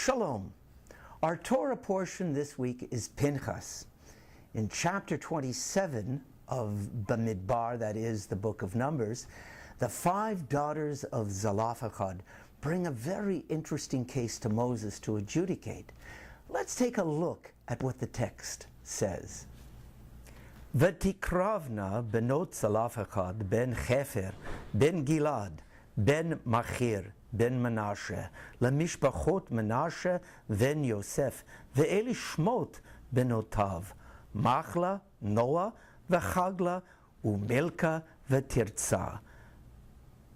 Shalom. Our Torah portion this week is Pinchas. In chapter 27 of Bamidbar, that is the book of Numbers, the 5 daughters of Zelophehad bring a very interesting case to Moses to adjudicate. Let's take a look at what the text says. V'tikravna benot Zelophehad ben Chefer ben Gilad ben Machir ben Menashe lemishpachot Menashe ben Yosef ve'eli shmot benotav Machla, Noah, v'chagla u'milka v'tirtza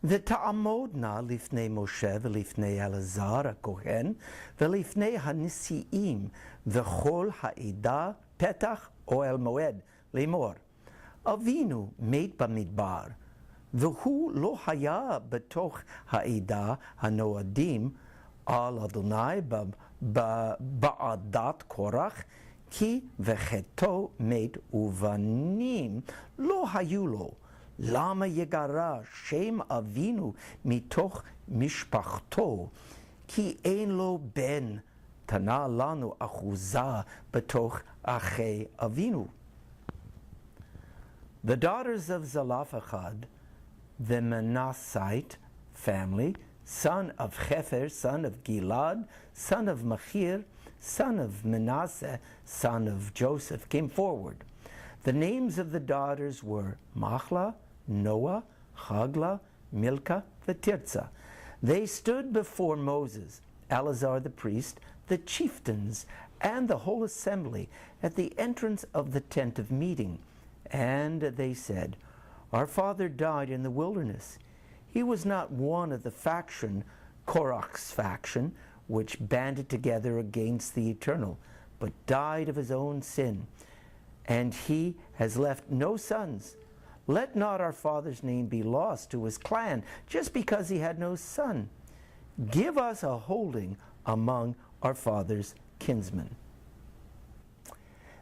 v'ta'amodna lifnei Moshe v'lifnei Elazar HaKohen v'lifnei hanisi'im v'chol ha'ida petach oel moed lemor Avinu meit bamidbar והוא לא היה בתוך העדה הנועדים על אדוני בעדת קורח, כי וחטאו מת ובנים לא היו לו. למה יגרע שם אבינו מתוך משפחתו? כי אין לו בן, תנה לנו אחוזה בתוך אחי אבינו. The daughters of Zelophehad, the Manassite family, son of Chefer, son of Gilad, son of Machir, son of Manasseh, son of Joseph, came forward. The names of the daughters were Machla, Noah, Chagla, Milka, Tirtza. They stood before Moses, Eleazar the priest, the chieftains, and the whole assembly at the entrance of the tent of meeting. And they said, Our father died in the wilderness. He was not one of the faction, Korach's faction, which banded together against the Eternal, but died of his own sin. And he has left no sons. Let not our father's name be lost to his clan, just because he had no son. Give us a holding among our father's kinsmen.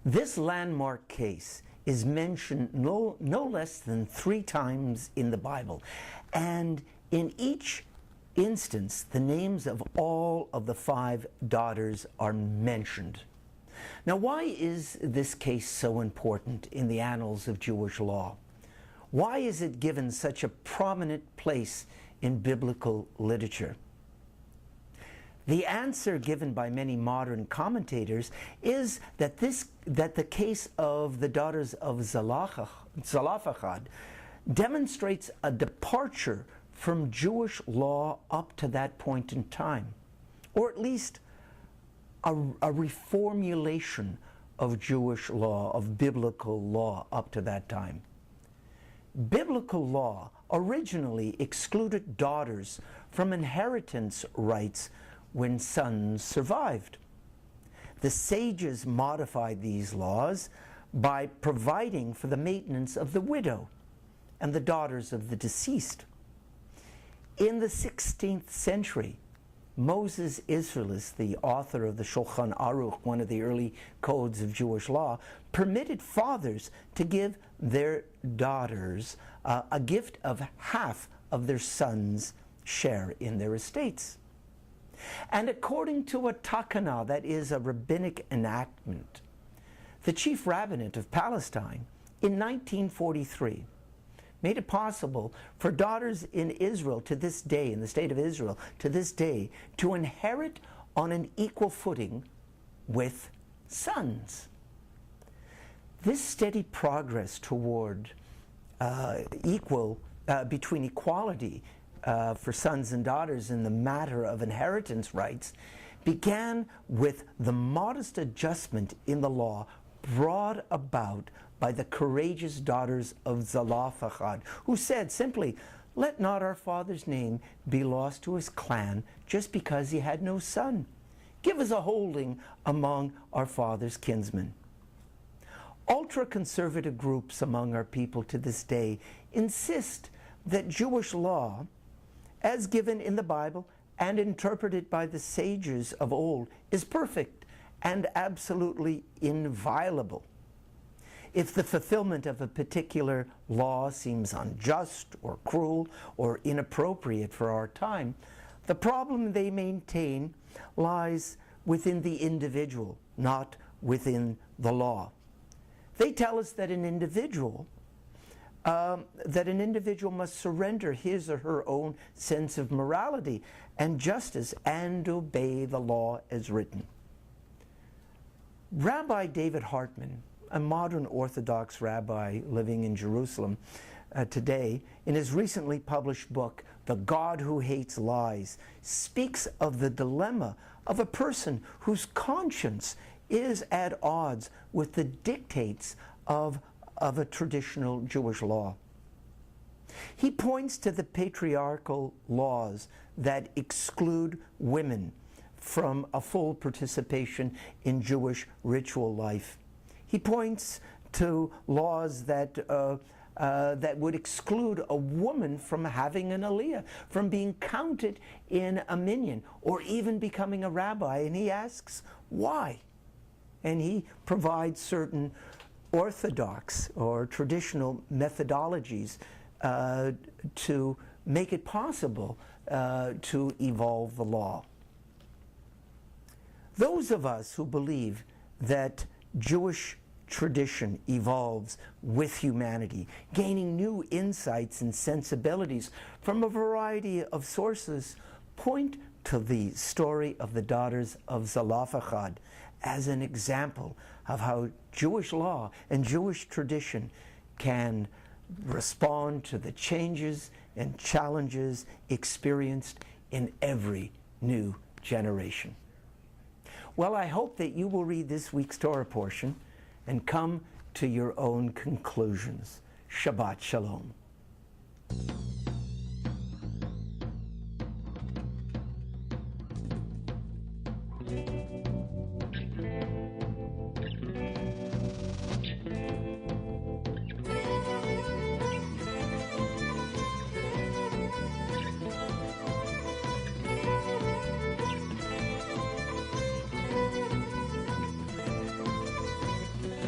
This landmark case is mentioned no less than 3 times in the Bible. And in each instance, the names of all of the 5 daughters are mentioned. Now, why is this case so important in the annals of Jewish law? Why is it given such a prominent place in biblical literature? The answer given by many modern commentators is that the case of the daughters of Zelophehad demonstrates a departure from Jewish law up to that point in time, or at least a reformulation of Jewish law, of biblical law up to that time. Biblical law originally excluded daughters from inheritance rights when sons survived. The sages modified these laws by providing for the maintenance of the widow and the daughters of the deceased. In the 16th century, Moses Israelis, the author of the Shulchan Aruch, one of the early codes of Jewish law, permitted fathers to give their daughters a gift of half of their sons' share in their estates. And according to a takana, that is a rabbinic enactment, the chief rabbinate of Palestine in 1943 made it possible for daughters in Israel to this day, in the state of Israel to this day, to inherit on an equal footing with sons. This steady progress toward between equality for sons and daughters in the matter of inheritance rights began with the modest adjustment in the law brought about by the courageous daughters of Zelophehad, who said simply, let not our father's name be lost to his clan just because he had no son. Give us a holding among our father's kinsmen. Ultra-conservative groups among our people to this day insist that Jewish law, as given in the Bible and interpreted by the sages of old, is perfect and absolutely inviolable. If the fulfillment of a particular law seems unjust or cruel or inappropriate for our time, The problem, they maintain, lies within the individual, not within the law. They tell us that an individual must surrender his or her own sense of morality and justice and obey the law as written. Rabbi David Hartman, a modern Orthodox rabbi living in Jerusalem today, in his recently published book, The God Who Hates Lies, speaks of the dilemma of a person whose conscience is at odds with the dictates of a traditional Jewish law. He points to the patriarchal laws that exclude women from a full participation in Jewish ritual life. He points to laws that would exclude a woman from having an aliyah, from being counted in a minyan, or even becoming a rabbi. And he asks, why? And he provides certain orthodox or traditional methodologies to make it possible to evolve the law. Those of us who believe that Jewish tradition evolves with humanity, gaining new insights and sensibilities from a variety of sources, point to the story of the daughters of Zelophehad as an example of how Jewish law and Jewish tradition can respond to the changes and challenges experienced in every new generation. Well, I hope that you will read this week's Torah portion and come to your own conclusions. Shabbat Shalom.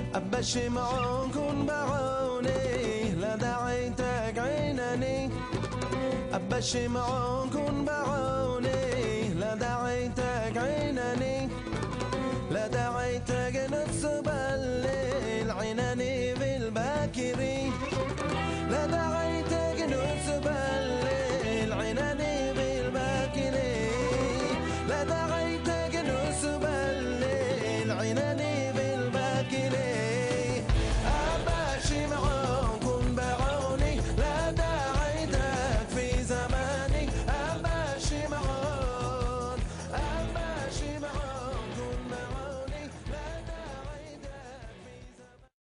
أبا شمعون كن بعوني لا دعيتك عينني أبا شمعون كن بعوني